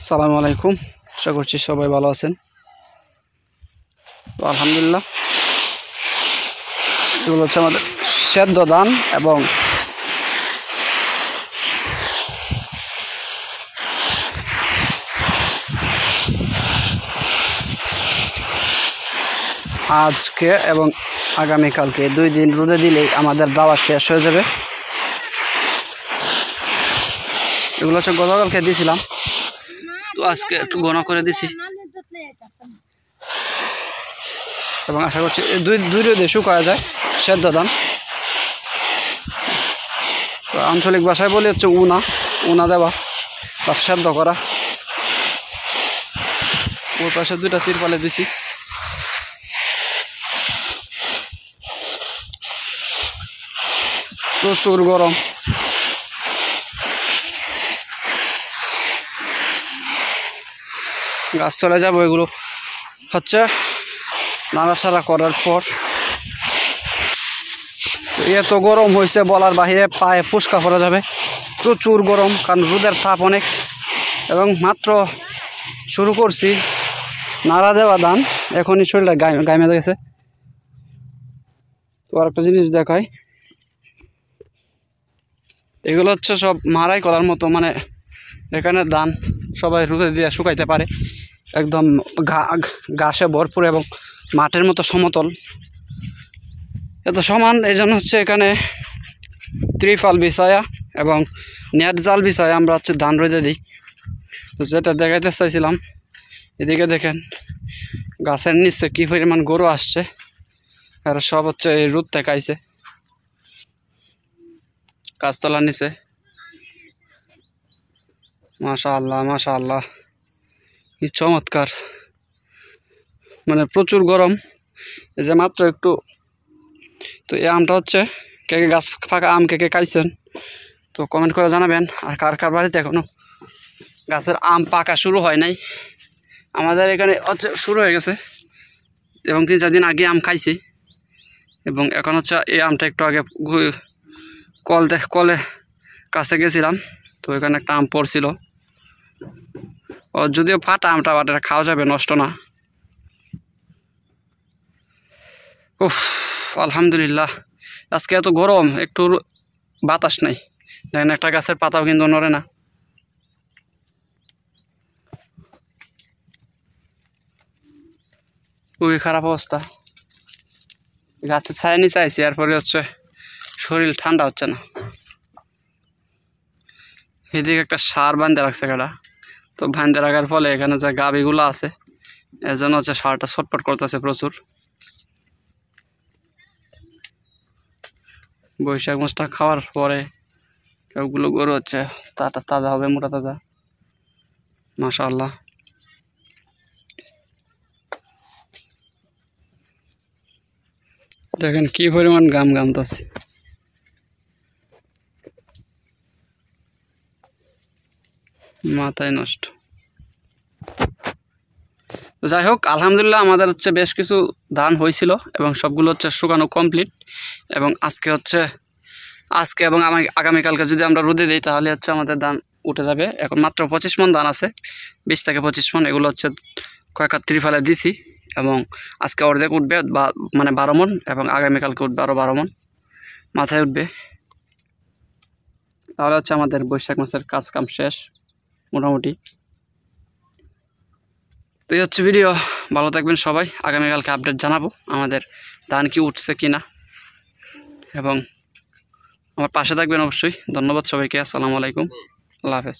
আসসালামু আলাইকুম। আশা করছি সবাই ভালো আছেন। তো আলহামদুলিল্লাহ, এগুলো হচ্ছে আমাদের সেদ্ধ ধান এবং আজকে এবং আগামীকালকে 2 দিন রোদে দিলেই আমাদের দাওয়া শেষ হয়ে যাবে। এগুলো হচ্ছে গতকালকে দিয়েছিলাম, তো আজকে একটু ঘন করে দিছি এবং আশা করছি দুই রোদে শুকায়া যায় সেদ্ধ ধান। তো আঞ্চলিক ভাষায় বলি হচ্ছে উনা দেওয়া বা সেদ্ধ করা। ওর পাশে 2টা তিরপালে দিছি। প্রচুর গরম, গাছ চলে যাবো। এগুলো হচ্ছে নাড়াচাড়া করার পর এত গরম হয়েছে বলার বাহিরে, পায়ে ফুসকা পড়া যাবে। প্রচুর গরম, কারণ রোদের তাপ অনেক এবং মাত্র শুরু করছি নাড়া দেওয়া ধান, এখনই শরীরটা গায়ে গেছে। তো আর একটা জিনিস দেখাই, এগুলো হচ্ছে সব মারাই করার মতো, মানে এখানে ধান সবাই রোদে দিয়ে শুকাইতে পারে। একদম ঘাসে ভরপুর এবং মাঠের মতো সমতল, এত সমান। এই জন্য হচ্ছে এখানে ত্রিফল বিছায়া এবং নেট জাল বিছায়া আমরা হচ্ছে ধান রোদে দিই। তো যেটা দেখাইতে চাইছিলাম, এদিকে দেখেন গাছের নিচে কী পরিমাণ গরু আসছে, আর সব হচ্ছে এই রোদ থেকে আইছে গাছতলার নিচে। মাশাআল্লাহ মাশাআল্লাহ, কি চমৎকার, মানে প্রচুর গরম। এই যে মাত্র একটু, তো এই আমটা হচ্ছে কে গাছ ফাঁকা আম কে খাইছেন তো কমেন্ট করে জানাবেন। আর কার কার বাড়িতে এখনো গাছের আম পাকা শুরু হয় নাই, আমাদের এখানে হচ্ছে শুরু হয়ে গেছে এবং 3-4 দিন আগে আম খাইছি। এবং এখন হচ্ছে এই আমটা একটু আগে কলে কাছে গেছিলাম, তো এখানে একটা আম পড়ছিল। যদিও ফাটা আমটা, বাট এটা খাওয়া যাবে, নষ্ট না। উফ, আলহামদুলিল্লাহ। আজকে এত গরম, একটু বাতাস নাই, দেখেন একটা গাছের পাতাও কিন্তু নড়ে না। খুবই খারাপ অবস্থা। গাছের ছায়া নিচে আইছি, এরপরে হচ্ছে শরীর ঠান্ডা হচ্ছে না। এদিকে একটা সার বাঁধে রাখছে গাড়া, তো বাঁধে রাখার ফলে এখানে যে গাভীগুলো আছে, এর জন্য হচ্ছে সারটা ছটফট করতেছে প্রচুর। বৈশাখ মাসটা খাওয়ার পরে সবগুলো গরু হচ্ছে তাজা হবে, মোটা তাজা। মাশাআল্লাহ, দেখেন কি পরিমাণ গামতাছে। মাথায় নষ্ট। তো যাই হোক, আলহামদুলিল্লাহ আমাদের হচ্ছে বেশ কিছু ধান হয়েছিল এবং সবগুলো হচ্ছে শুকানো কমপ্লিট। এবং আজকে এবং আগামীকালকে যদি আমরা রোদে দিই তাহলে হচ্ছে আমাদের ধান উঠে যাবে। এখন মাত্র 25 মণ ধান আছে, 20 থেকে 25 মণ। এগুলো হচ্ছে কয়েকটা ত্রিফালে দিছি এবং আজকে অর্ধেক উঠবে, মানে 12 মণ, এবং আগামীকালকে উঠবে আরও 12 মণ, মাথায় উঠবে। তাহলে হচ্ছে আমাদের বৈশাখ মাসের কাজ কাম শেষ মোটামুটি। তো এই হচ্ছে ভিডিও। ভালো থাকবেন সবাই। আগামীকালকে আপডেট জানাবো আমাদের ধান কি উঠছে কিনা, এবং আমার পাশে থাকবেন অবশ্যই। ধন্যবাদ সবাইকে। আসসালামু আলাইকুম, আল্লাহ হাফেজ।